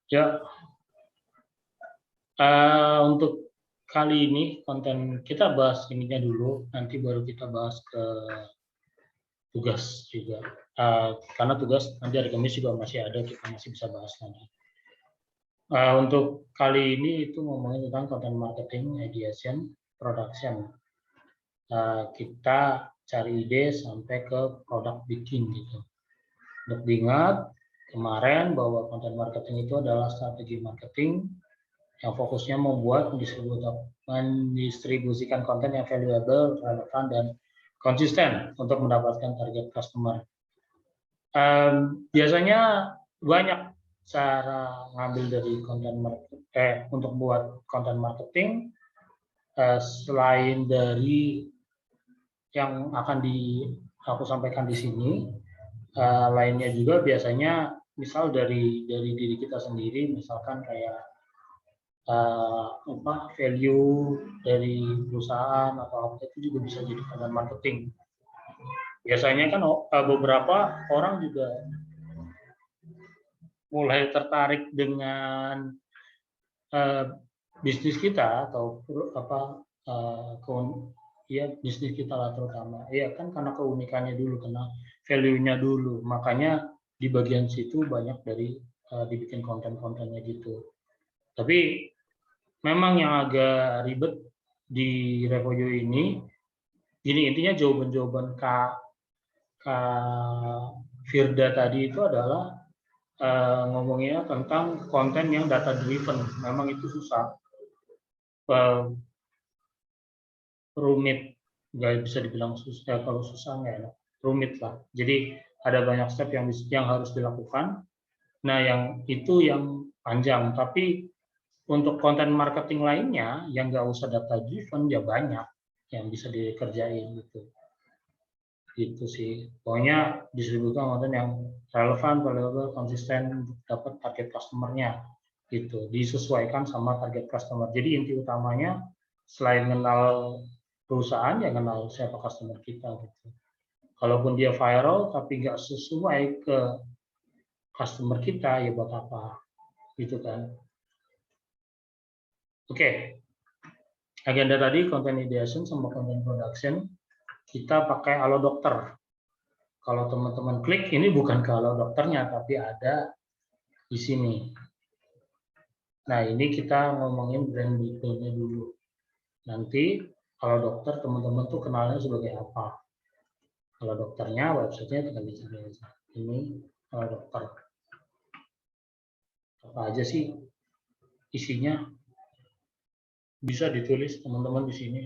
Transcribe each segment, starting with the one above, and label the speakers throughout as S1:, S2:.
S1: Ya, untuk kali ini konten kita bahas ininya dulu, nanti baru kita bahas ke tugas juga. Karena tugas nanti hari Kamis juga masih ada, kita masih bisa bahas lagi. Untuk kali ini itu ngomongin tentang content marketing, ideation, production. Kita cari ide sampai ke produk bikin gitu. Untuk diingat kemarin bahwa content marketing itu adalah strategi marketing yang fokusnya membuat mendistribusikan konten yang valuable, relevan, dan konsisten untuk mendapatkan target customer. Biasanya banyak cara ngambil dari konten untuk buat konten marketing, selain dari yang akan aku sampaikan di sini, lainnya juga biasanya misal dari diri kita sendiri, misalkan kayak value dari perusahaan atau apa itu juga bisa jadi konten marketing. Biasanya kan beberapa orang juga mulai tertarik dengan bisnis kita atau bisnis kita lah terutama. Iya kan karena keunikannya dulu, karena value-nya dulu. Makanya di bagian situ banyak dari dibikin konten-kontennya gitu. Tapi memang yang agak ribet di Revoyo ini intinya jawaban-jawaban Kak Firda tadi itu adalah ngomongnya tentang konten yang data driven. Memang itu susah, rumit, nggak bisa dibilang susah. Kalau susah nggak enak, rumit lah. Jadi ada banyak step yang harus dilakukan. Nah, yang itu yang panjang. Tapi untuk konten marketing lainnya yang nggak usah data driven ya banyak yang bisa dikerjain gitu. Gitu sih. Pokoknya distribusikan konten yang relevan, valuable, konsisten untuk dapat target customer-nya. Gitu. Disesuaikan sama target customer. Jadi inti utamanya selain kenal perusahaan ya kenal siapa customer kita gitu. Kalaupun dia viral tapi nggak sesuai ke customer kita ya buat apa gitu kan. Oke. Agenda tadi content ideation sama content production kita pakai Halo Dokter. Kalau teman-teman klik ini bukan ke Halo Dokternya tapi ada di sini. Nah, ini kita ngomongin brand detailnya dulu. Nanti kalau dokter teman-teman tuh kenalnya sebagai apa? Kalau dokternya websitenya tinggal dicari aja. Ini kalau dokter. Apa aja sih isinya? Bisa ditulis teman-teman di sini.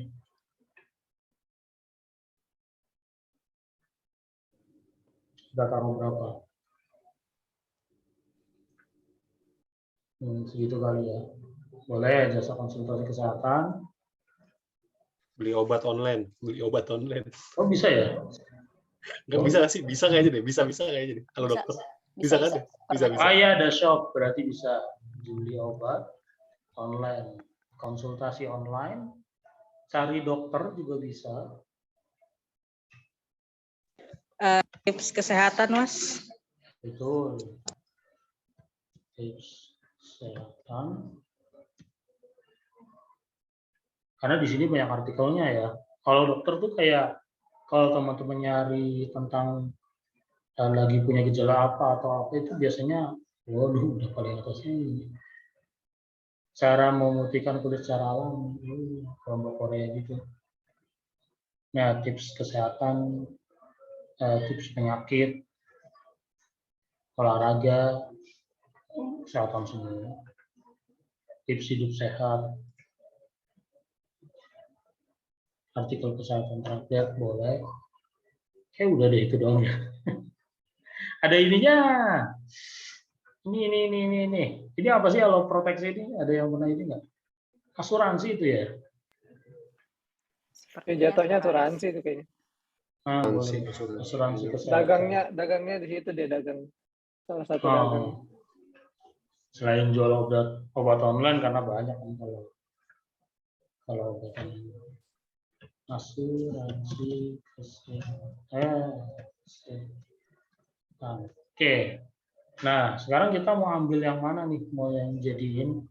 S1: Sudah tahu berapa? Segitu kali ya. Boleh jasa konsultasi kesehatan.
S2: Beli obat online.
S1: Oh bisa ya?
S2: Nggak bisa sih, bisa kayaknya deh. Bisa kayaknya deh. Kalau dokter. Bisa kan deh? Bisa.
S1: Ah ya ada shop, berarti bisa beli obat online. Konsultasi online. Cari dokter juga bisa.
S3: Tips kesehatan, Mas.
S1: Betul. Tips kesehatan. Karena di sini banyak artikelnya ya. Kalau dokter tuh kayak kalau teman-teman nyari tentang lagi punya gejala apa atau apa itu biasanya, waduh, udah paling atasnya ini. Cara memutihkan kulit secara alami, kelompok Korea gitu. Nah, tips kesehatan, tips penyakit, olahraga, kesehatan semua. Tips hidup sehat, artikel kesehatan terakhir boleh. Udah deh itu doang ya. Ada ininya. Ini. Ini apa sih kalau proteksi ini? Ada yang pernah ini nggak? Asuransi itu ya?
S4: Pakai jatuhnya asuransi itu kayaknya.
S1: Boleh. Asuransi kesehatan.
S4: Dagangnya di situ dia dagang. Salah satu dagang.
S1: Selain jual obat online karena banyak kan kalau obat online. Asuransi kesehatan. Oke. Nah, sekarang kita mau ambil yang mana nih? Mau yang jadiin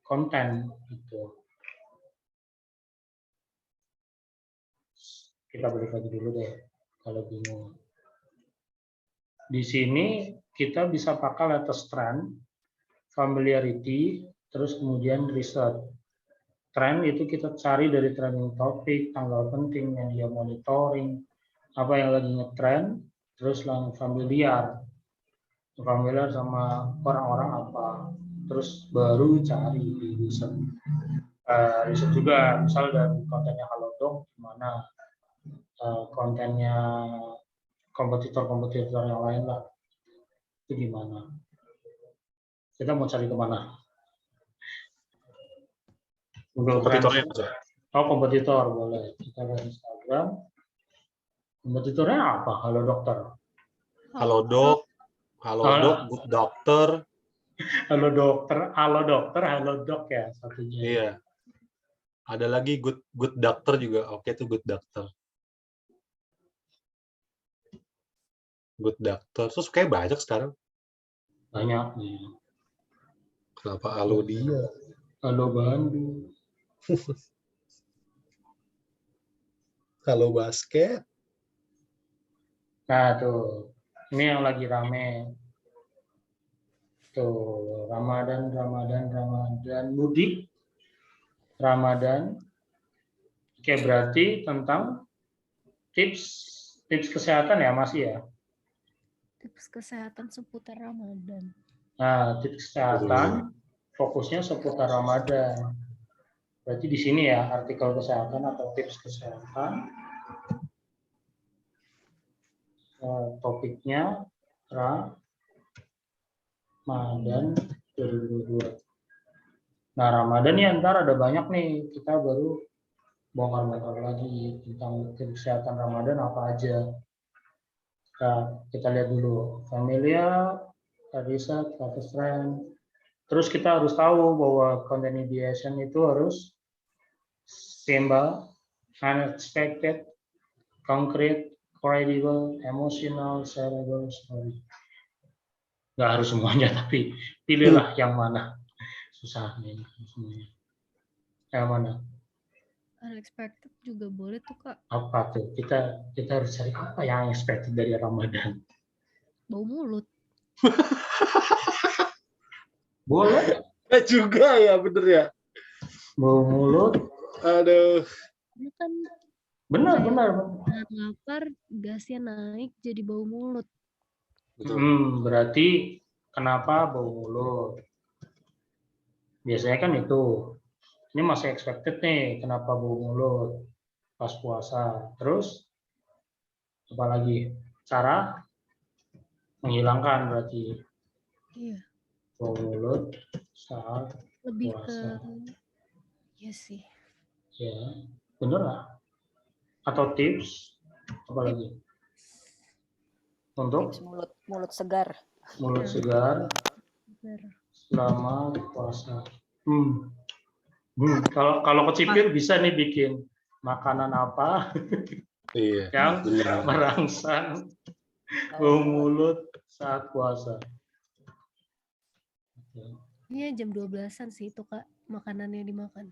S1: konten gitu. Kita balik lagi dulu deh kalau bingung. Di sini kita bisa pakai latest trend, familiarity, terus kemudian research. Trend itu kita cari dari trending topik, tanggal penting yang dia monitoring, apa yang lagi ngetrend, terus langsung familiar sama orang-orang apa, terus baru cari di riset. Riset juga, misal dari kontennya Halodoc, gimana kontennya kompetitor-kompetitor yang lain lah, itu gimana? Kita mau cari kemana? Google
S2: Kompetitornya
S1: Trends.
S2: maksudnya.
S1: Oh, kompetitor boleh. Kita ke Instagram. Kompetitornya apa? Halo dokter.
S2: Halodoc, Good Doctor.
S1: Halo dokter, halo dokter, halo dok ya satunya.
S2: Iya. Ada lagi Good Doctor juga. Oke, itu Good Doctor. Good Doctor. Terus kayak banyak sekarang.
S1: Banyak nih.
S2: Kenapa halo dia?
S1: Halo Bandung.
S2: Halo basket.
S1: Nah tuh, ini yang lagi rame. Tuh, Ramadan, mudik, Ramadan. Oke, berarti tentang tips kesehatan ya masih ya.
S5: Tips kesehatan seputar Ramadan.
S1: Nah, tips kesehatan fokusnya seputar Ramadan. Berarti di sini ya artikel kesehatan atau tips kesehatan. Topiknya Ramadan 2022. Nah, Ramadan nih ntar ada banyak nih, kita baru bongkar-bongkar lagi tentang tips kesehatan Ramadan apa aja. Nah, kita lihat dulu. Familiar, riset, latest trend. Terus kita harus tahu bahwa content ideation itu harus simple, unexpected, concrete, credible, emotional, shareable, story. Nggak harus semuanya, tapi pilihlah yang mana. Susah nih semuanya. Yang mana?
S5: Unexpected juga boleh tuh Kak.
S1: Apa tuh? Kita harus cari apa yang expected dari Ramadan?
S5: Bau mulut.
S1: Boleh.
S2: Juga ya, bener ya.
S1: Bau mulut.
S2: Aduh.
S5: Ini kan
S1: Benar.
S5: lapar, gasnya naik jadi bau mulut.
S1: Berarti kenapa bau mulut? Biasanya kan itu. Ini masih expected nih, kenapa bau mulut pas puasa. Terus apa lagi? Cara menghilangkan berarti
S5: Iya.
S1: bau mulut saat
S5: Lebih
S1: puasa.
S5: Iya sih.
S1: Ya, bener lah. Atau tips apa lagi? Untuk
S6: Tips mulut segar.
S1: mulut segar selama puasa. Kalau kecipir bisa nih bikin makanan apa yang merangsang bau mulut saat puasa.
S5: Ini jam 12-an sih itu Kak, makanannya dimakan.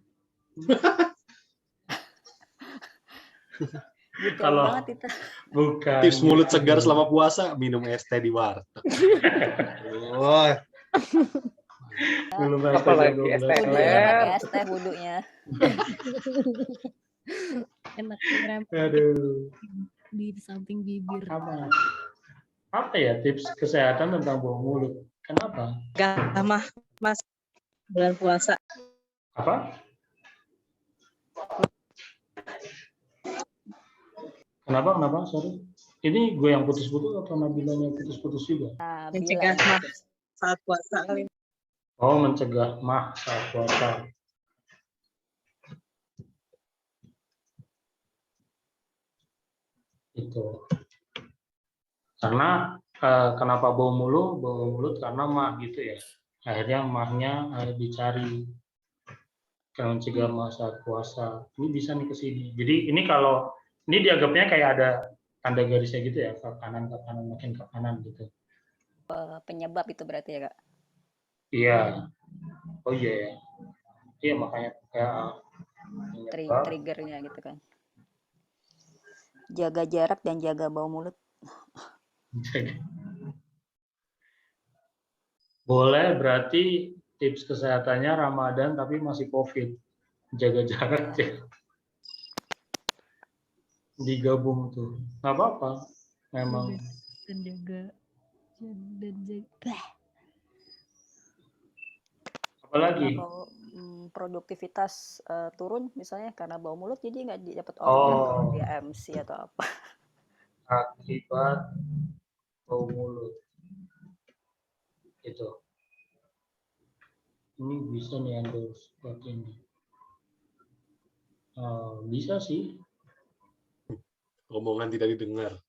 S1: Kalau bukan
S2: tips mulut segar selama puasa, minum es teh di warteg.
S1: Belum
S4: Apalagi es teh
S6: Es teh wudunya.
S5: Enak
S1: Aduh.
S5: di samping bibir.
S1: Apa ya tips kesehatan tentang bau mulut? Kenapa?
S3: Gamah Mas bulan puasa.
S1: Apa? Kenapa? Sorry. Ini gue yang putus-putus atau Nabilanya putus-putus juga?
S3: Mencegah mah saat puasa kali.
S1: Oh, mencegah mah saat puasa. Itu. Karena kenapa bau mulut karena mah gitu ya. Akhirnya mahnya dicari. Kalau mencegah mah saat puasa. Ini bisa nih ke sini. Jadi ini kalau ini dianggapnya kayak ada tanda garisnya gitu ya, ke kanan makin ke kanan gitu.
S6: penyebab itu berarti ya Kak?
S1: Iya. Oh iya ya. Iya makanya penyebab.
S6: Triggernya gitu kan. Jaga jarak dan jaga bau mulut.
S1: Boleh, berarti tips kesehatannya Ramadan tapi masih COVID. Jaga jarak ya. Digabung tuh. Nggak apa-apa. Memang.
S5: Dan jaga
S1: Apalagi?
S6: Karena bau produktivitas turun misalnya karena bau mulut, jadi nggak dapat order kalau dia MC atau apa.
S1: Akibat bau mulut. Itu. Ini bisa nih endorse buat ini. Bisa sih.
S2: Omongan tidak didengar.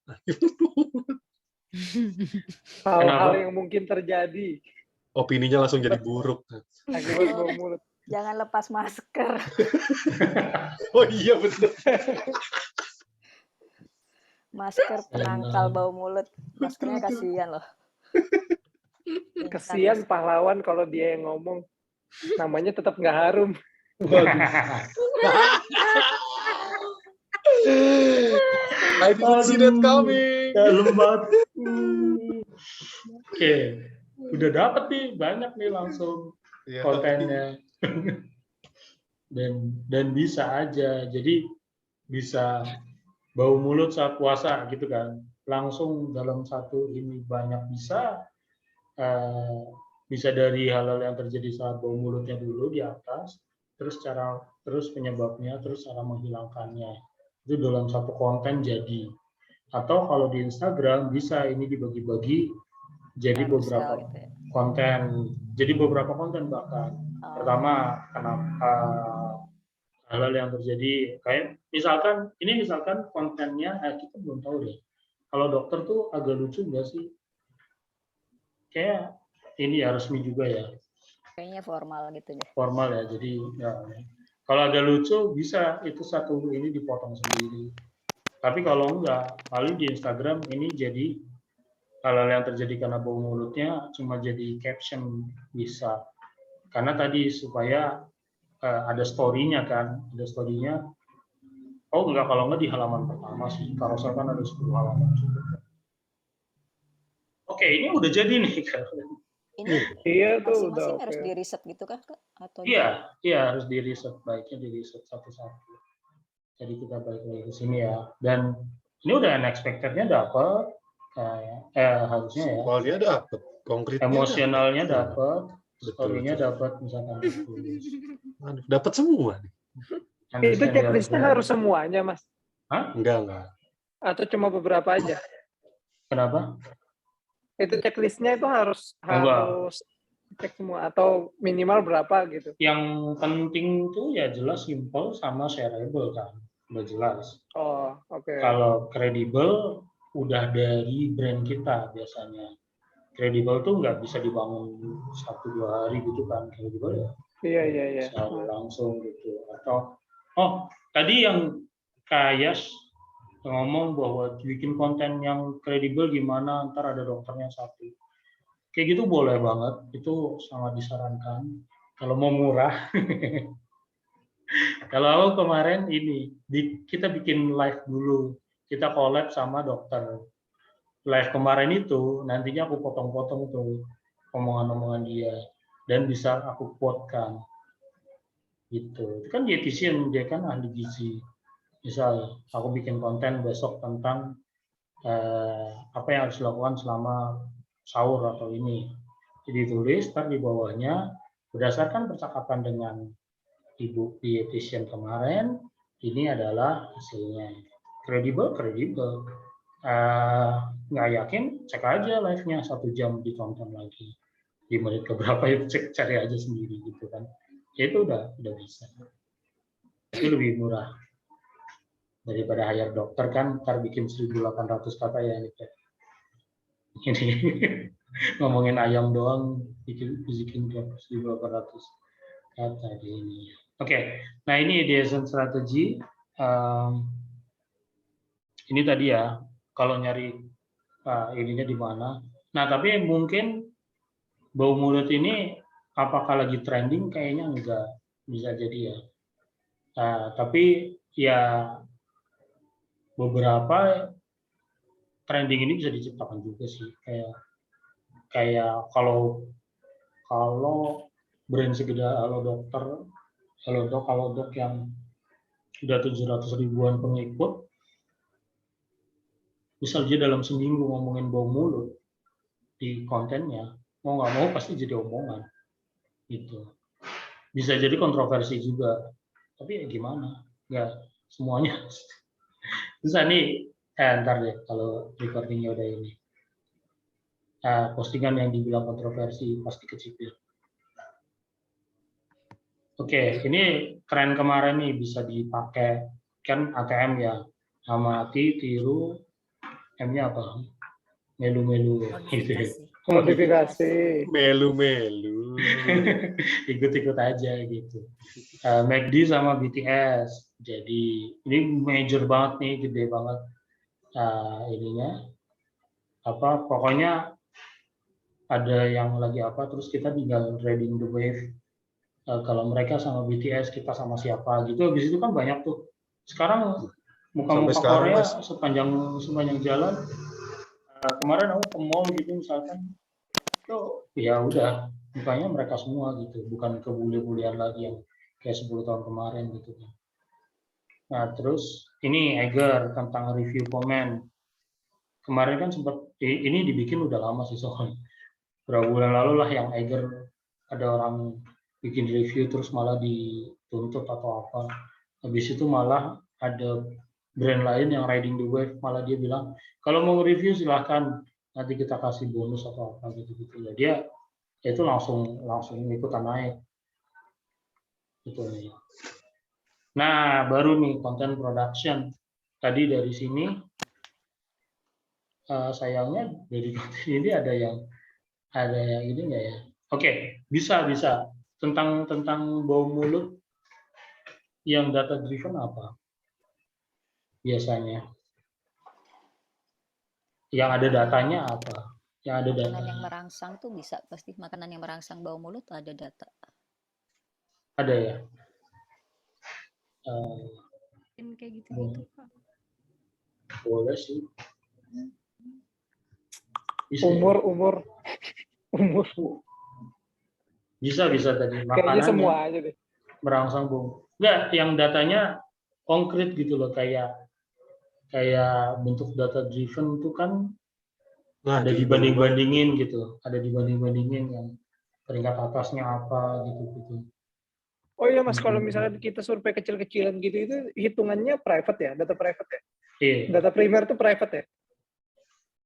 S4: Hal-hal yang mungkin terjadi
S2: Opininya langsung jadi buruk.
S4: akibat bau mulut.
S6: Jangan lepas masker.
S2: Oh iya betul.
S6: Masker penangkal bau mulut. Maskernya kasihan loh.
S4: Kesian pahlawan kalau dia yang ngomong, namanya tetap nggak harum.
S2: I didn't see that coming.
S1: Dalam banget. Oke. Udah dapet nih, banyak nih langsung kontennya. dan bisa aja. Jadi bisa bau mulut saat puasa gitu kan. Langsung dalam satu ini banyak bisa. Bisa dari hal-hal yang terjadi saat bau mulutnya dulu di atas, terus penyebabnya, terus cara menghilangkannya. Itu dalam satu konten jadi. Atau kalau di Instagram bisa ini dibagi-bagi jadi beberapa
S6: gitu ya.
S1: konten. Jadi beberapa konten bahkan. Pertama, hal-hal yang terjadi kayak misalkan kontennya kita belum tahu deh. Kalau dokter tuh agak lucu nggak sih? Kayak ini ya resmi juga ya.
S6: Kayaknya formal gitu deh.
S1: Formal ya. Jadi ya, kalau agak lucu bisa itu satu ini dipotong sendiri. Tapi kalau enggak, paling di Instagram ini jadi hal-hal yang terjadi karena bau mulutnya cuma jadi caption bisa. Karena tadi supaya ada story-nya kan, ada story-nya. Oh enggak, kalau enggak di halaman pertama sih. Carousel kan ada 10 halaman. Oke, ini udah jadi nih.
S6: Ini
S4: Iya tuh
S6: masing-masing
S4: udah
S6: harus
S4: oke.
S6: di riset gitu kah Kak? Atau
S1: Iya harus di riset, baiknya di riset satu-satu. Jadi kita balik lagi ke sini ya. Dan ini udah unexpected-nya dapat, harusnya ya.
S2: Soalnya dapet, konkretnya
S1: Emosionalnya dapat,
S2: Betul,
S1: story-nya
S2: betul.
S1: dapat misalkan.
S2: Dapat semua nih.
S4: Itu checklistnya harus semuanya, Mas?
S1: Hah?
S2: Enggak.
S4: Atau cuma beberapa aja?
S1: Kenapa?
S4: Itu checklistnya itu harus
S1: Enggak.
S4: cek semua atau minimal berapa gitu?
S1: Yang penting tuh ya jelas simple sama shareable kan, udah jelas.
S4: Oh, oke.
S1: Kalau kredibel udah dari brand kita biasanya. Kredibel tuh nggak bisa dibangun 1-2 hari gitu kan, kredibel ya.
S4: Iya.
S1: Sehari langsung gitu. Atau tadi yang Kayas ngomong bahwa bikin konten yang kredibel gimana, ntar ada dokternya satu. Kayak gitu boleh banget, itu sangat disarankan. Kalau mau murah. Kalau aku kemarin kita bikin live dulu. Kita collab sama dokter. Live kemarin itu nantinya aku potong-potong tuh omongan-omongan dia. Dan bisa aku quote-kan. Gitu. Itu kan dietitian, dia kan ahli gizi. Misal aku bikin konten besok tentang apa yang harus dilakukan selama sahur atau ini. Jadi tulis ntar di bawahnya berdasarkan percakapan dengan ibu dietitian kemarin, ini adalah hasilnya. Kredibel. Nggak yakin, cek aja live-nya 1 jam ditonton lagi. Di menit keberapa itu cari aja sendiri gitu kan. Ya itu udah bisa. Itu lebih murah daripada hire dokter kan, ntar bikin 1.800 kata ya ini. Ngomongin ayam doang bikin 1.800 kata di ini. Oke, nah ini ideation strategi. Ini tadi ya, kalau nyari ininya di mana. Nah, tapi mungkin bau mulut ini apakah lagi trending? Kayaknya enggak, bisa jadi ya. Nah, tapi ya beberapa trending ini bisa diciptakan juga sih. Kayak kalau brand segede Halodoc yang udah 700 ribuan pengikut, misalnya dalam seminggu ngomongin bau mulut di kontennya, mau nggak mau pasti jadi omongan gitu. Bisa jadi kontroversi juga, tapi ya gimana, nggak semuanya. Bisa nih, ntar deh kalau recordingnya udah ini, postingan yang dibilang kontroversi pasti kecipir. Oke, ini tren kemarin nih bisa dipakai, kan ATM ya, amati, tiru, M-nya apa? Melu-melu gitu ya.
S4: Modifikasi.
S2: Melu-melu.
S1: Ikut-ikut aja gitu. McD sama BTS. Jadi ini major banget nih, gede banget ininya. Pokoknya ada yang lagi apa, terus kita tinggal riding the wave. Kalau mereka sama BTS, kita sama siapa gitu. Habis itu kan banyak tuh. Sekarang muka-muka Korea
S2: Mas.
S1: sepanjang jalan. Kemarin aku ke mall gitu misalkan, itu ya udah mukanya mereka semua gitu, bukan kebule-bulean lagi yang kayak 10 tahun kemarin gitu kan. Nah, terus ini Eiger tentang review komen. Kemarin kan sempat ini dibikin udah lama sih soalnya. Berapa bulan lalu lah yang Eiger ada orang bikin review terus malah dituntut atau apa. Habis itu malah ada brand lain yang riding the wave, malah dia bilang kalau mau review silahkan, nanti kita kasih bonus atau apa gitu ya. Dia itu langsung ikutan naik gitu nih. Nah, baru nih content production. Tadi dari sini sayangnya dari konten ini ada yang ini nggak ya? Oke, bisa tentang bau mulut yang data driven apa biasanya? Yang ada datanya apa? Yang ada
S6: Makanan
S1: datanya.
S6: yang merangsang tuh bisa pasti makanan yang merangsang bau mulut ada data.
S1: Ada ya.
S5: Kayak gitu-gitu, Pak.
S1: Boleh sih. Bisa,
S4: Umur.
S1: Bisa tadi.
S4: Kayaknya semua aja deh.
S1: Merangsang bau. Enggak, yang datanya konkret gitu loh, kayak bentuk data driven itu kan ada dibanding-bandingin gitu. Ada dibanding-bandingin yang peringkat atasnya apa gitu.
S4: Oh iya Mas, kalau misalnya kita survei kecil-kecilan gitu, itu hitungannya private ya? Data private ya?
S1: Iya.
S4: Data primer itu private ya?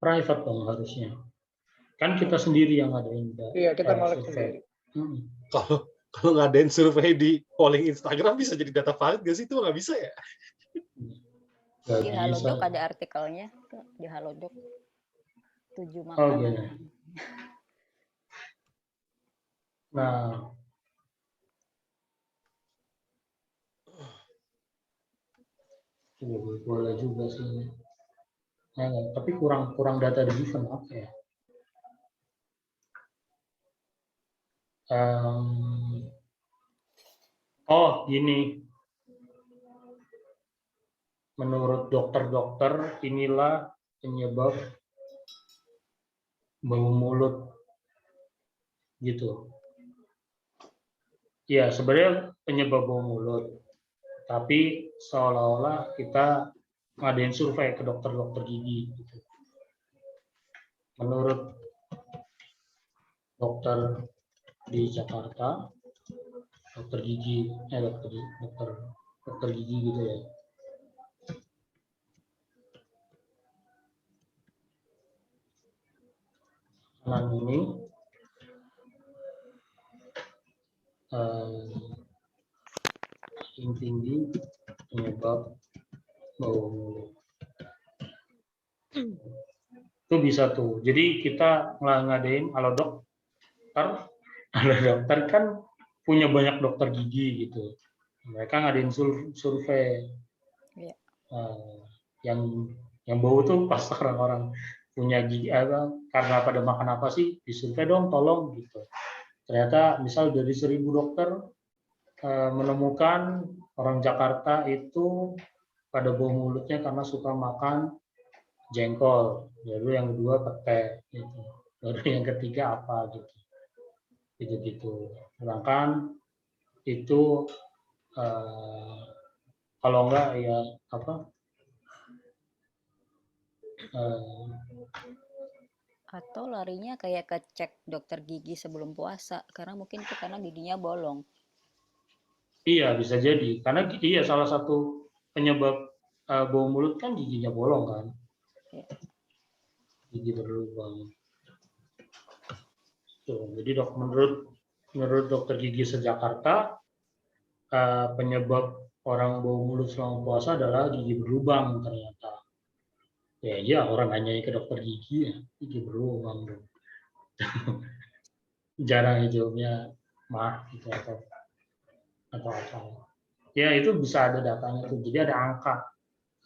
S1: Private dong harusnya. Kan kita sendiri yang ngadain.
S4: Iya, kita ngolek sendiri.
S2: Kalau ngadain survei di polling Instagram bisa jadi data valid gak sih? Itu nggak bisa ya?
S6: Di Halodoc ada artikelnya, di Halodoc 7 makanan.
S1: Oh gitu. Nah, boleh juga sih. Nah, tapi kurang data driven apa ya? Gini. Menurut dokter-dokter, inilah penyebab bau mulut gitu. Ya, sebenarnya penyebab bau mulut. Tapi seolah-olah kita ngadain survei ke dokter-dokter gigi gitu. Menurut dokter di Jakarta, dokter gigi gitu ya. Makanan ini tinggi penyebab bau mulut. Itu bisa tuh. Jadi kita ngadain Halodoc, dokter kan punya banyak dokter gigi gitu. Mereka ngadain survei.
S6: Iya.
S1: Yang bau tuh pas orang-orang punya gigi karena pada makan apa sih, disurvei dong tolong gitu. Ternyata misal dari 1.000 dokter menemukan orang Jakarta itu pada bau mulutnya karena suka makan jengkol, lalu yang kedua pete gitu, baru yang ketiga apa gitu. Sedangkan itu kalau enggak ya apa
S6: Atau larinya kayak ke cek dokter gigi sebelum puasa, karena mungkin itu karena giginya bolong.
S1: iya bisa jadi karena iya salah satu penyebab bau mulut kan giginya bolong kan,
S6: Ya.
S1: gigi berlubang. Tuh, jadi menurut dokter gigi se-Jakarta penyebab orang bau mulut selama puasa adalah gigi berlubang ternyata. Ya iya orang nanya ke dokter gigi ya gigi berlubang dong. Jarang jawabnya mah gitu atau apa. Ya itu bisa ada datanya tuh. Jadi ada angka.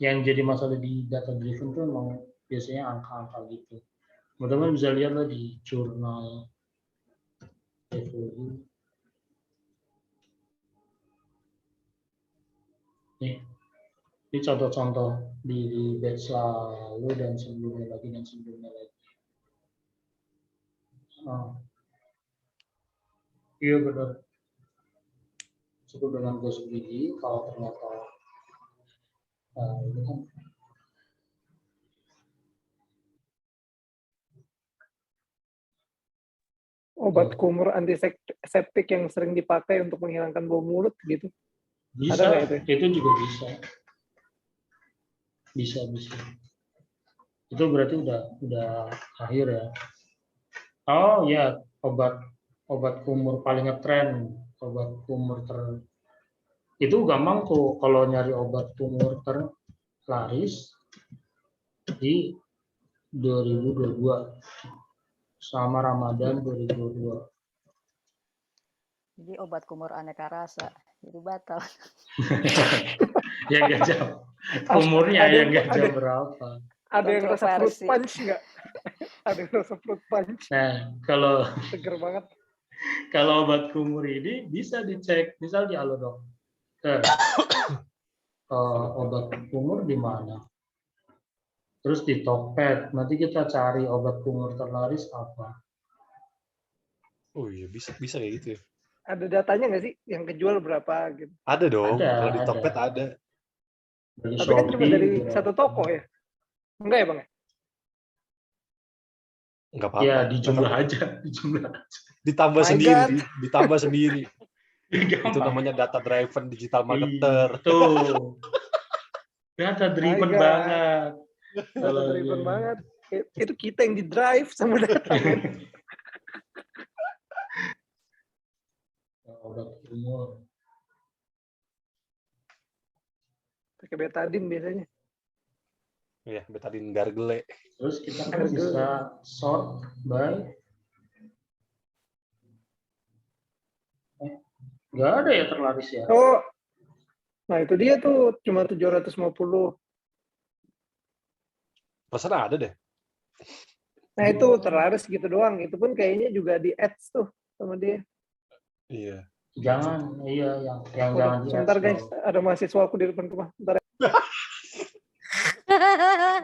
S1: Yang jadi masalah di data driven tuh memang biasanya angka-angka gitu. Teman-teman bisa lihat lah di jurnal Evolu. Ini contoh-contoh di batch lalu dan sebelumnya lagi. Iya benar. Cukup dengan gosok gigi kalau ternyata ini kan
S4: Obat kumur antiseptik yang sering dipakai untuk menghilangkan bau mulut gitu.
S1: bisa,
S4: Ada nggak itu?
S1: itu juga bisa. Itu berarti udah akhir ya. Oh ya, obat kumur paling ngetren, obat kumur itu gampang tuh kalau nyari obat kumur terlaris di 2022 sama Ramadan 2022.
S6: Jadi obat kumur aneka rasa, jadi batal.
S1: Ya nggak jauh. Kumurnya yang nggak jauh berapa.
S4: Ada yang rasa fruit
S6: Kontroversi.
S4: punch nggak? Ada yang rasa fruit punch.
S1: Nah, kalau
S4: Seger banget.
S1: kalau obat kumur ini bisa dicek, misal di Halo Dokter, obat kumur di mana? Terus di Tokped, nanti kita cari obat kumur terlaris apa?
S2: Oh iya, bisa kayak gitu ya.
S4: Ada datanya nggak sih yang kejual berapa gitu?
S2: Ada dong,
S1: Ada,
S2: kalau di
S1: ada.
S2: Tokped ada.
S1: Dari
S4: Tapi kan cuma
S1: Shopee,
S4: dari
S1: berapa?
S4: satu toko ya? Enggak ya Bang?
S2: Nggak apa-apa.
S1: Ya, di
S2: Nggak
S1: jumlah
S2: apa-apa.
S1: aja, di jumlah aja.
S2: Ditambah
S4: My
S2: sendiri,
S4: God.
S2: ditambah sendiri.
S1: Gampang.
S2: Itu namanya data driven digital marketer.
S1: Tuh. Data driven
S4: God.
S1: banget.
S4: Data driven banget. Itu kita yang di drive sama data.
S1: Obat kumur.
S4: Pakai betadine biasanya.
S2: Ya, betadine gargle.
S1: Terus kita kan bisa sort by nggak ada ya terlaris ya.
S4: Oh, nah itu dia tuh cuma 750.
S2: Perasaan ada deh.
S4: Nah itu terlaris gitu doang. Itu pun kayaknya juga di ads tuh sama dia.
S2: Iya.
S1: Jangan, iya yang jangan di
S4: Sebentar
S1: ads
S4: guys,
S1: dong.
S4: ada mahasiswa aku di depan rumah. Bentar.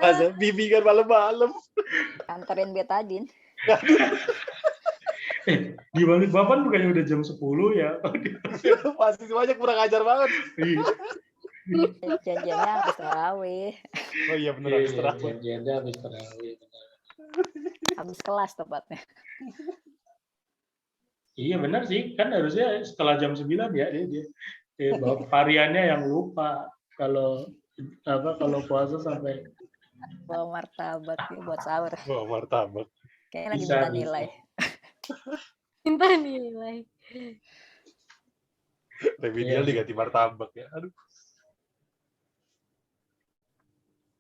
S2: Masa bimbingan malam-malam.
S6: Anterin betadine.
S1: Di Balikpapan bukannya udah jam 10 ya?
S2: Pasti semuanya kurang ajar banget.
S1: Iya.
S6: Janjiannya habis tarawih.
S2: Oh iya benar habis terakhir.
S1: Janjiannya habis tarawih.
S6: Habis kelas tepatnya.
S1: Iya benar sih, kan harusnya setelah jam 9 ya dia variannya yang lupa kalau puasa sampai
S6: Bawa martabak buat sahur.
S2: Wah, martabak.
S6: Kayaknya lagi
S1: Bisa,
S6: minta
S1: bisa.
S6: nilai.
S5: Minta nilai.
S2: Remedial
S1: Iya.
S2: diganti martabak ya. Aduh.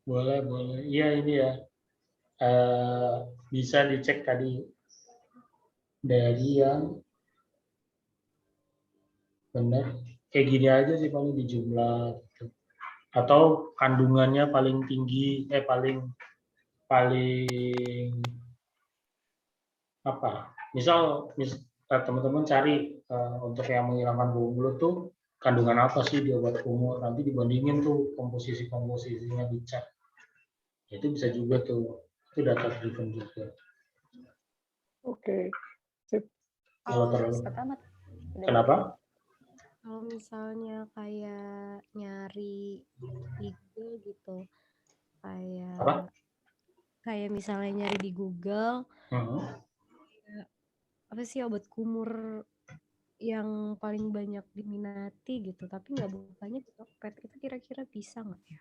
S1: Boleh. Iya ini ya. Bisa dicek tadi dari yang benar. Kayak gini aja sih paling di jumlah gitu. Atau kandungannya paling tinggi, paling paling apa? Misal teman-teman cari untuk yang menghilangkan bau mulut tuh kandungan apa sih di obat kumur, nanti dibandingin tuh komposisinya dicek. Itu bisa juga tuh, itu data driven juga.
S4: Oke. Sip.
S1: Kalau
S5: Kalau
S1: terlalu,
S6: Cepet amat. Udah
S1: kenapa?
S5: kalau misalnya kayak nyari di Google gitu,
S1: Apa?
S5: kayak misalnya nyari di Google
S1: Hmm.
S5: apa sih obat kumur yang paling banyak diminati gitu, tapi nggak bukanya di Tokped, itu kira-kira bisa nggak ya?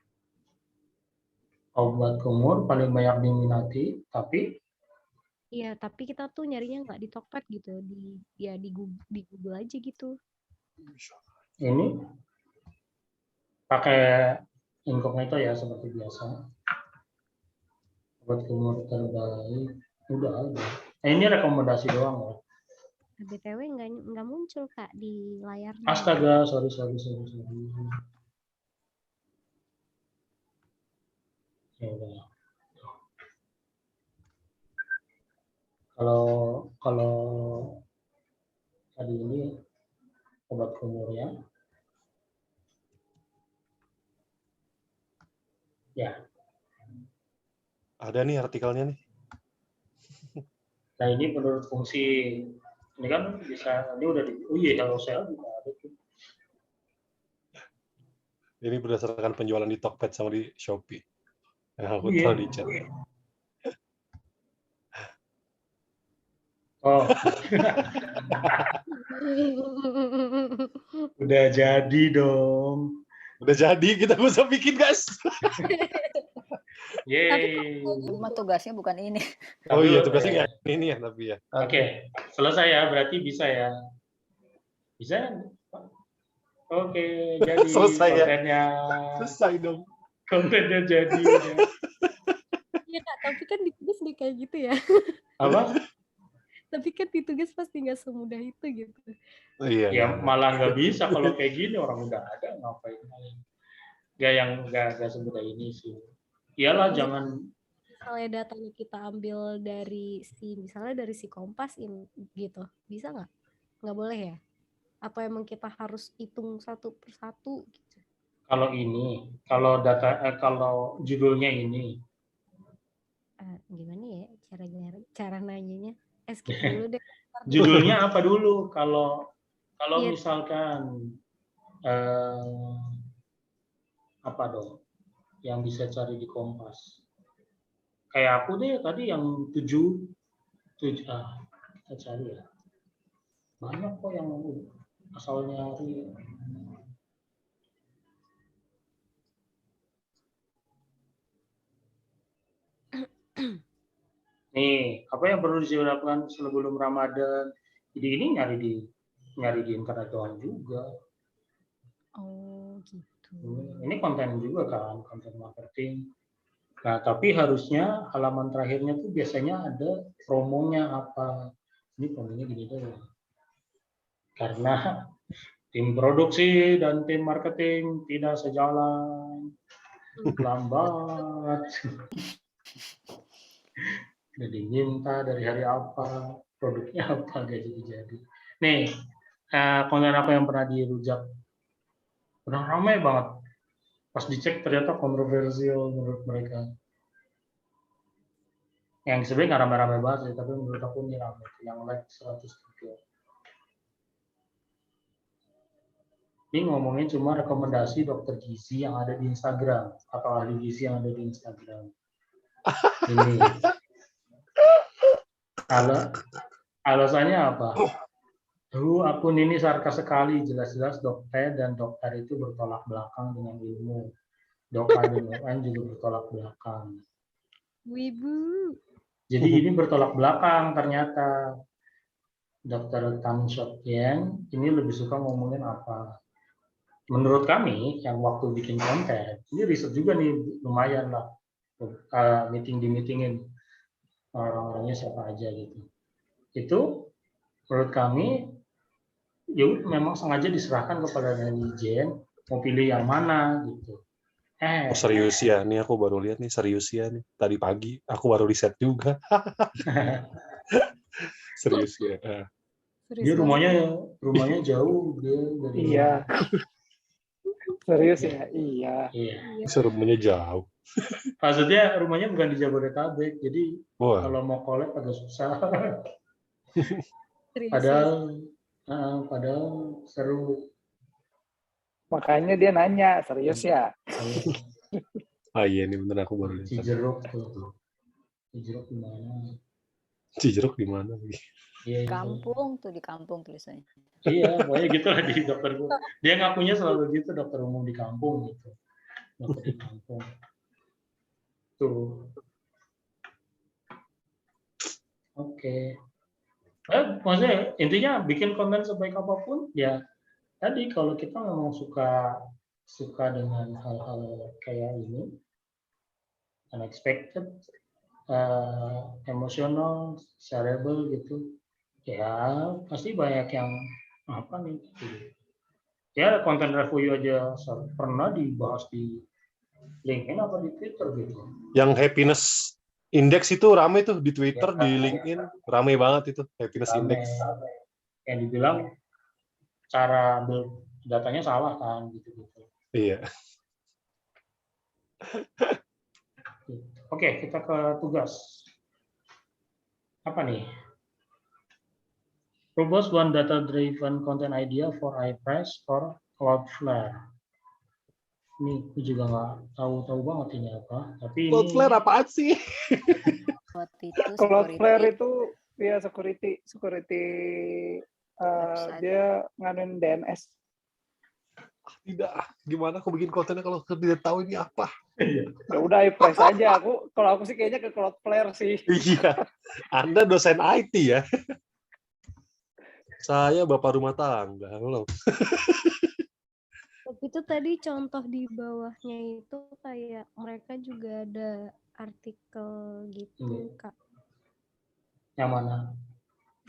S1: Obat kumur paling banyak diminati, tapi
S5: Iya, tapi kita tuh nyarinya nggak di Tokped gitu, di Google aja gitu.
S1: ini pakai incognito ya seperti biasa. Obat kumur terbaik udah ada. Ini rekomendasi doang ya.
S5: BTW nggak muncul Kak di layarnya.
S1: Astaga, sorry. Ya udah. Kalau tadi ini obat kumurnya, ya.
S2: Ada nih artikelnya nih.
S1: Nah ini menurut fungsi ini kan bisa ini udah oh iya kalau saya juga ada tuh.
S2: Ini berdasarkan penjualan di Tokped sama di Shopee. Yang aku
S1: Iya.
S2: tahu di chat.
S1: Oh. Udah jadi dong.
S2: Udah jadi, kita bisa bikin, guys.
S1: Yeay.
S6: Cuma tugasnya bukan ini.
S2: Oh iya, tugasnya nggak ini ya, tapi ya.
S1: Oke, selesai ya, berarti bisa ya. Bisa? Oke, jadi
S2: Selesai ya.
S1: kontennya.
S2: Selesai dong.
S1: Kontennya jadi.
S5: Iya Kak, tapi kan di tugas nggak kayak gitu ya.
S1: Apa?
S5: Tapi kan di tugas pasti nggak semudah itu gitu.
S2: Oh, iya.
S1: Ya malah nggak bisa kalau kayak gini, orang udah ada ngapain. Nggak semudah ini sih. Iyalah jangan.
S5: Misalnya datanya kita ambil misalnya dari si Kompas gitu, bisa nggak? Nggak boleh ya? Apa emang kita harus hitung satu persatu gitu?
S1: Kalau judulnya ini,
S5: Gimana ya cara nanyanya? Skip dulu deh.
S1: judulnya apa dulu? Kalau
S5: Iya.
S1: misalkan apa dong yang bisa cari di Kompas? Kayak aku deh tadi yang 7 kita cari ya. Banyak kok yang asal nyari. Nih, apa yang perlu dilakukan sebelum Ramadan? Jadi ini nyari di internet doang juga.
S5: Oh gitu.
S1: Ini konten juga kan, konten marketing. Nah, tapi harusnya halaman terakhirnya tuh biasanya ada promonya apa. Ini promonya gini tuh. Karena tim produksi dan tim marketing tidak sejalan, lambat. Udah diminta dari hari apa, produknya apa, gak jadi-jadi. Nih, konten apa yang pernah dirujak? Udah ramai banget. Pas dicek ternyata kontroversial menurut mereka. Yang sebenarnya nggak ramai-ramai banget sih, tapi menurut aku ini ramai. Yang like 103. Ini ngomongin cuma rekomendasi dokter gizi yang ada di Instagram atau ahli gizi yang ada di Instagram. Ini. Alasannya apa? Akun ini sarkas sekali, jelas-jelas dokter dan dokter itu bertolak belakang dengan ilmu. Dokter dan UN juga bertolak belakang.
S5: Wibu.
S1: Jadi ini bertolak belakang ternyata. Dr. Tan Shot Yen ini lebih suka ngomongin apa? Menurut kami yang waktu bikin konten, ini riset juga nih lumayan lah. Meetingin orang-orangnya siapa aja gitu. Itu menurut kami ya memang sengaja diserahkan kepada netizen mau pilih yang mana gitu.
S2: Oh, serius ya, nih aku baru lihat nih, serius ya nih. Tadi pagi aku baru riset juga. Serius ya.
S5: Serius
S1: Dia
S5: banget.
S1: rumahnya jauh dia dari
S4: Iya, serius
S1: Iya.
S4: ya. Iya.
S1: Iya.
S2: Bisa rumahnya jauh.
S1: Maksudnya rumahnya bukan di Jabodetabek, jadi
S2: Wah,
S1: kalau mau collab agak susah.
S5: Serius.
S1: Padahal seru.
S4: Makanya dia nanya, serius ya?
S2: iya nih bener aku baru lihat.
S1: Cijeruk tuh. Cijeruk di mana?
S2: Cijeruk di mana lagi?
S1: Iya, itu.
S6: Kampung tuh, di kampung tulisannya.
S1: Iya, pokoknya gitu lah di dokter. Dia ngakunya selalu gitu, dokter umum di kampung gitu. Dokter di kampung. Tuh. Oke. Maksudnya intinya bikin konten sebaik apapun ya tadi kalau kita memang suka dengan hal-hal kayak ini unexpected, emosional, shareable gitu, ya pasti banyak yang apa nih gitu. Ya konten review aja pernah dibahas di LinkedIn apa di Twitter gitu.
S2: Yang happiness index itu rame tuh di Twitter, di LinkedIn, rame banget itu happiness index.
S1: Yang dibilang cara build datanya salah kan gitu-gitu.
S2: Iya.
S1: Oke, kita ke tugas. Apa nih? Propose one data-driven content idea for iPress or Cloudflare. Ini aku juga nggak tahu banget ini apa. Tapi
S2: Cloudflare apaan sih?
S6: Waktu itu
S4: Cloudflare
S6: security
S4: itu ya security
S6: website.
S4: dia nganuin DNS.
S2: Tidak, gimana aku bikin kontennya kalau tidak tahu ini apa?
S4: Ya udah iPress aja. Kalau aku sih kayaknya ke Cloudflare sih.
S2: Iya, Anda dosen IT ya? Saya bapak rumah tangga, loh.
S5: Tapi itu tadi contoh di bawahnya itu kayak mereka juga ada artikel gitu, Kak.
S1: yang mana?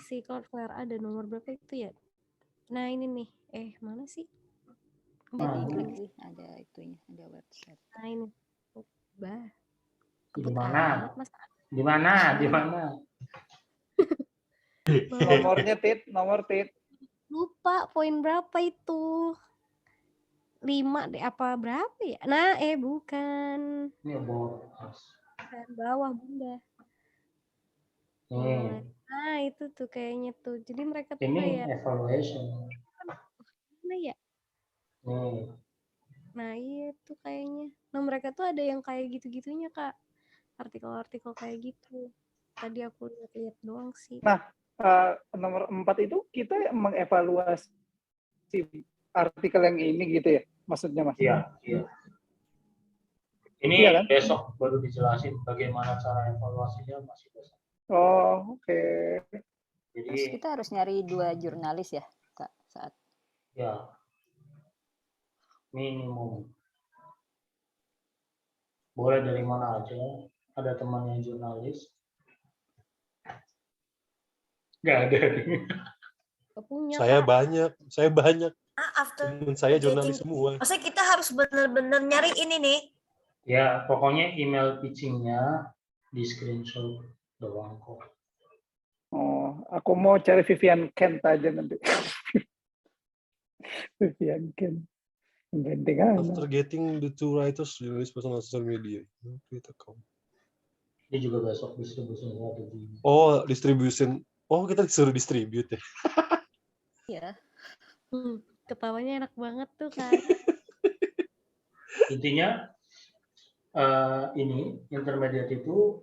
S5: Si Cloudflare ada nomor berapa itu ya? Nah ini nih, mana sih?
S6: Jadi klik sih, ada itunya, ada website.
S5: Nah ini, bah.
S1: Di mana?
S5: Mas.
S1: Di mana? Di mana?
S4: Nomor tit.
S5: Lupa poin berapa itu? 5 deh apa berapa ya? Nah, bukan.
S1: Ini bawah.
S5: Bawah Bunda. Nah, itu tuh kayaknya tuh. Jadi mereka tuh
S1: Ini
S5: kayak
S1: evaluation.
S5: mana ya? Nah, iya tuh kayaknya. Nah, mereka tuh ada yang kayak gitu-gitunya, Kak. Artikel-artikel kayak gitu. Tadi aku lihat doang sih.
S4: Nah, nomor 4 itu kita mengevaluasi artikel yang ini gitu ya, maksudnya Mas?
S1: Iya. Ini
S4: Iya, kan?
S1: besok baru dijelasin bagaimana cara evaluasinya masih besok.
S4: Oh, oke.
S1: Jadi
S6: Terus kita harus nyari 2 jurnalis ya, Kak, saat.
S1: ya minimum. Boleh dari mana aja. Ada teman yang jurnalis. Nggak ada.
S5: Punya,
S2: Saya
S5: Kak.
S2: banyak.
S7: After
S2: Temen saya jurnalis semua.
S7: maksudnya kita harus benar-benar nyari ini nih.
S1: Ya, pokoknya email pitching-nya di screenshot doang kok.
S4: Oh, aku mau cari Vivian Kent aja nanti. Vivian Kent. Penting
S2: After getting the two writers, journalist personal social media.
S1: Dia juga besok distribusinya ada di.
S2: Oh, distribution. Oh, kita disuruh distribute ya.
S6: Iya.
S5: Ketawanya enak banget tuh kan.
S1: Intinya ini intermediate itu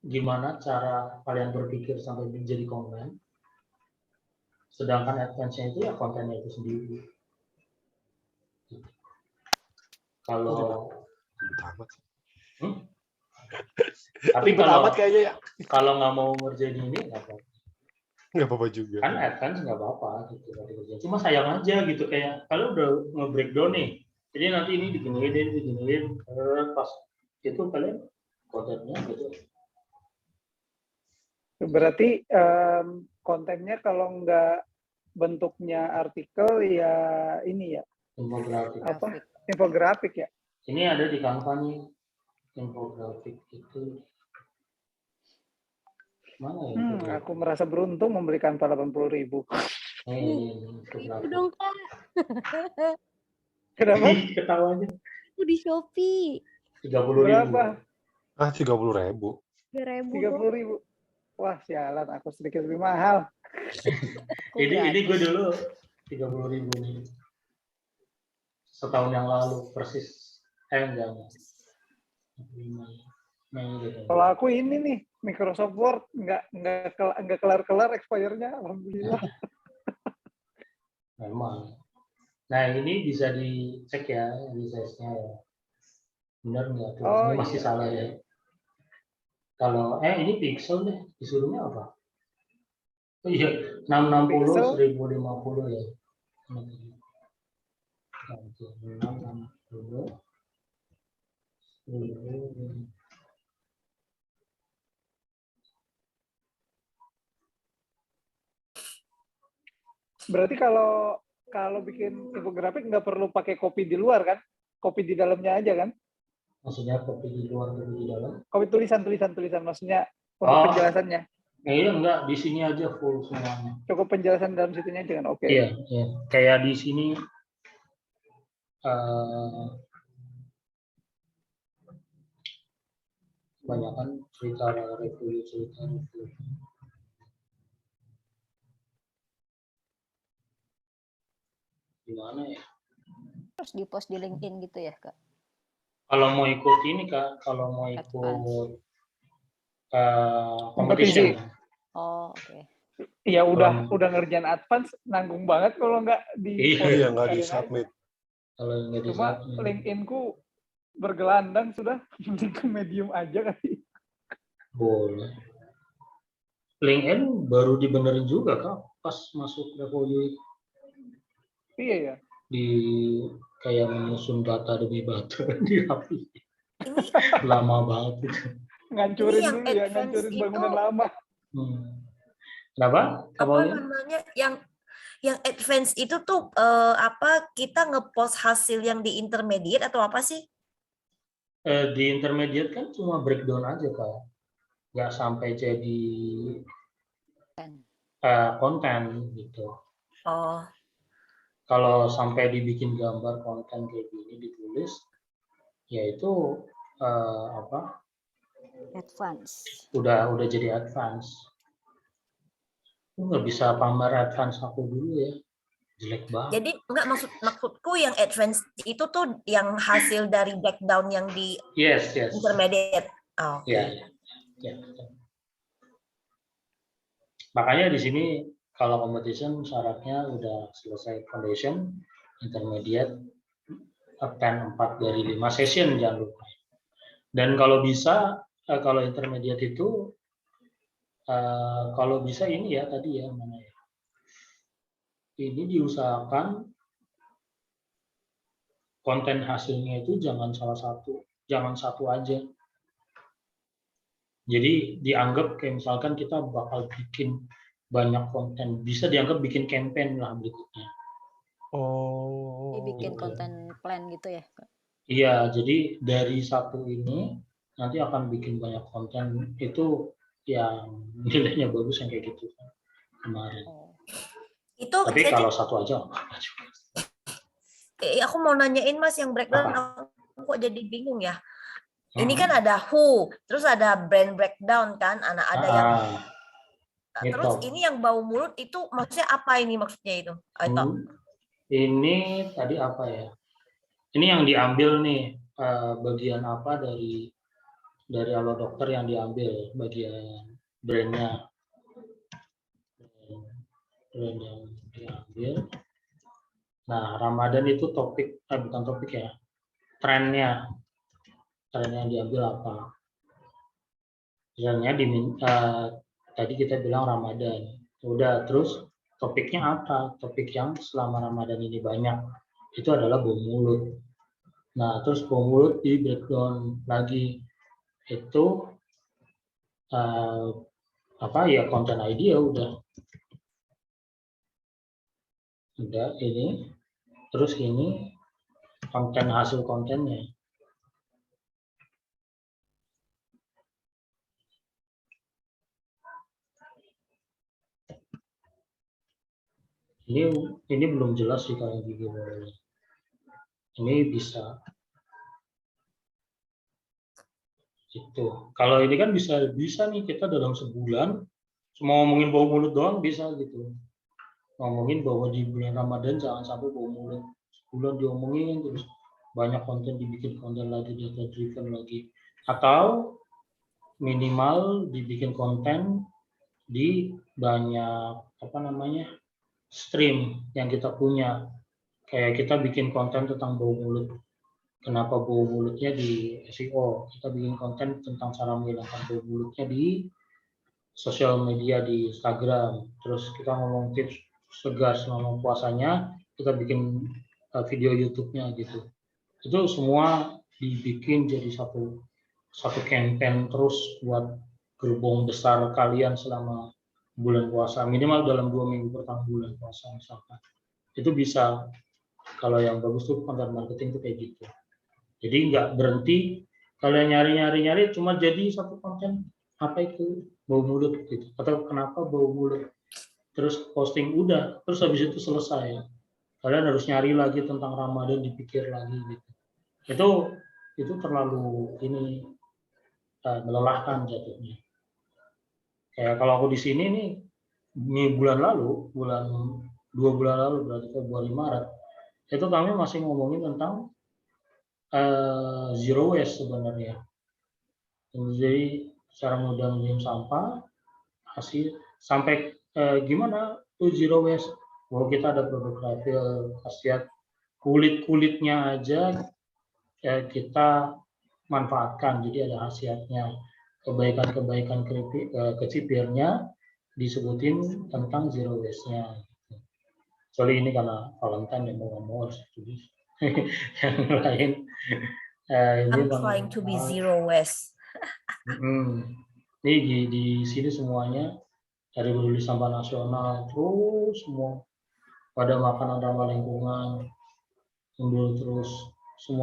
S1: gimana cara kalian berpikir sampai menjadi konten. Sedangkan advance-nya itu ya kontennya itu sendiri. Kalau tapi
S2: amat kayaknya ya.
S1: Kalau nggak mau ngerjain ini
S2: Nggak apa-apa juga.
S1: kan advance nggak apa-apa gitu. Cuma sayang aja gitu kayak kalau udah nge-breakdown nih. Jadi nanti ini diginiin pas itu kalian kontennya gitu.
S4: Berarti kontennya kalau nggak bentuknya artikel ya ini ya
S1: Infografik.
S4: apa infografik ya.
S1: Ini ada di kampanye infografik itu. Mana ya? infografik?
S4: Aku merasa beruntung membeli tanpa 80.000.
S1: Ini
S5: Itu
S1: infografik.
S5: dong Kak.
S4: Kenapa?
S1: Ketawanya
S5: Itu di Shopee.
S1: 30.000.
S4: Berapa?
S2: 30.000.
S5: 3.000 dong.
S4: 30.000. Wah, sialan, aku sedikit lebih mahal.
S1: Ini gue dulu 30.000 nih. Setahun yang lalu persis. Enggak.
S4: Kalau aku ini nih, Microsoft Word nggak kelar-kelar expirednya, alhamdulillah.
S1: Memang. Nah, ini bisa dicek ya, ini size-nya ya. Benar nggak tuh?
S4: Oh,
S1: Ini masih
S4: iya.
S1: salah ya. Kalau ini pixel deh, disuruhnya apa? Oh iya, 660
S4: Pixel?
S1: 1050 ya. 660 1050.
S4: Berarti kalau bikin infografik nggak perlu pakai kopi di luar kan? Kopi di dalamnya aja kan?
S1: Maksudnya kopi di luar, kopi di dalam?
S4: Kopi tulisan maksudnya untuk penjelasannya.
S1: Iya enggak, di sini aja full semuanya.
S4: Cukup penjelasan dalam situnya aja kan? Oke.
S1: Iya, iya. Kayak di sini kebanyakan cerita review. Gimana ya?
S6: Terus di post di LinkedIn gitu ya Kak?
S1: Kalau mau ikut ini Kak, kalau mau ikut
S4: kompetisi.
S6: Oh, oke.
S4: Iya udah ngerjain advance, nanggung banget kalau nggak di
S2: Iya, nggak di submit.
S1: Kalau nggak di
S4: Cuma LinkedIn-ku bergelandang sudah, mending ke Medium aja kali.
S1: Boleh. LinkedIn baru dibenerin juga Kak, pas masuk Revolut.
S4: Iya ya.
S1: Di kayak menyusun data demi data di HP. Lama banget itu.
S4: Ngancurin
S7: yang
S4: dulu ya, ngancurin bangunan
S7: itu,
S4: lama.
S1: Kenapa?
S7: Apa namanya yang advance itu tuh kita ngepost hasil yang di intermediate atau apa sih?
S1: Di intermediate kan cuma breakdown aja Kak, nggak sampai jadi konten gitu.
S7: Oh.
S1: Kalau sampai dibikin gambar konten kayak gini ditulis, yaitu
S6: advance.
S1: Udah jadi advance. Nggak bisa pamer advance aku dulu ya, jelek banget.
S7: Jadi nggak maksudku yang advance itu tuh yang hasil dari breakdown yang di intermediate. Oh.
S1: Ya. Makanya di sini kalau competition syaratnya udah selesai foundation, intermediate, advance 4 dari 5 session jangan lupa. Dan kalau bisa, kalau intermediate itu kalau bisa ini ya tadi ya mana ya? Ini diusahakan konten hasilnya itu jangan satu aja. Jadi dianggap kayak misalkan kita bakal bikin banyak konten, bisa dianggap bikin campaign lah berikutnya.
S6: Oh. Dibikin konten plan gitu ya?
S1: Iya, jadi dari satu ini nanti akan bikin banyak konten itu yang nilainya bagus yang kayak gitu kemarin.
S7: Itu
S1: tapi
S7: jadi,
S1: kalau satu aja
S7: aku mau nanyain Mas yang breakdown aku kok jadi bingung ya. Ini kan ada who, terus ada brand breakdown kan, ada yang terus ini yang bau mulut itu maksudnya apa ini maksudnya itu?
S1: Ini tadi apa ya? Ini yang diambil nih bagian apa dari Halo Dokter yang diambil bagian brand yang diambil. Nah, Ramadan itu bukan topik ya, trennya diambil apa? Trennya tadi kita bilang Ramadan. Udah, terus topiknya apa? Topik yang selama Ramadan ini banyak itu adalah bau mulut. Nah, terus bau mulut di breakdown lagi itu konten ID ya udah ini, terus ini hasil kontennya. Ini belum jelas sih kalau giveaway. Ini bisa gitu. Kalau ini kan bisa nih kita dalam sebulan cuma ngomongin bau mulut doang bisa gitu. Ngomongin bahwa di bulan Ramadan jangan sampai bau mulut. Sebulan diomongin terus banyak konten dibikin konten lagi, data driven lagi. Atau minimal dibikin konten di banyak stream yang kita punya. Kayak kita bikin konten tentang bau mulut. Kenapa bau mulutnya di SEO? Kita bikin konten tentang cara menghilangkan bau mulutnya di sosial media di Instagram. Terus kita ngomong tips segar selama puasanya, kita bikin video YouTube-nya gitu. Itu semua dibikin jadi satu campaign terus buat gerbong besar kalian selama bulan puasa, minimal dalam 2 minggu pertama bulan puasa misalkan. Itu bisa, kalau yang bagus tuh konten marketing tuh kayak gitu. Jadi nggak berhenti kalian nyari cuma jadi satu konten apa itu bau mulut gitu, atau kenapa bau mulut, terus posting udah, terus habis itu selesai. Kalian harus nyari lagi tentang Ramadan, dipikir lagi gitu. Itu terlalu melelahkan jatuhnya. Kayak kalau aku di sini nih, bulan 2 bulan lalu berarti Februari Maret, itu kami masih ngomongin tentang zero waste sebenarnya. Jadi cara mudah mengirim sampah, hasil sampai gimana tuh zero waste. Bahwa kita ada produk refill, khasiat kulitnya aja kita manfaatkan, jadi ada khasiatnya. Kebaikan kecipirnya disebutin tentang zero waste-nya. Soalnya ini karena Valentine yang mau jadi yang lain.
S7: I'm trying to be zero waste.
S1: Ini di sini semuanya dari peduli sampah nasional terus semua pada makanan ramah lingkungan, terus semua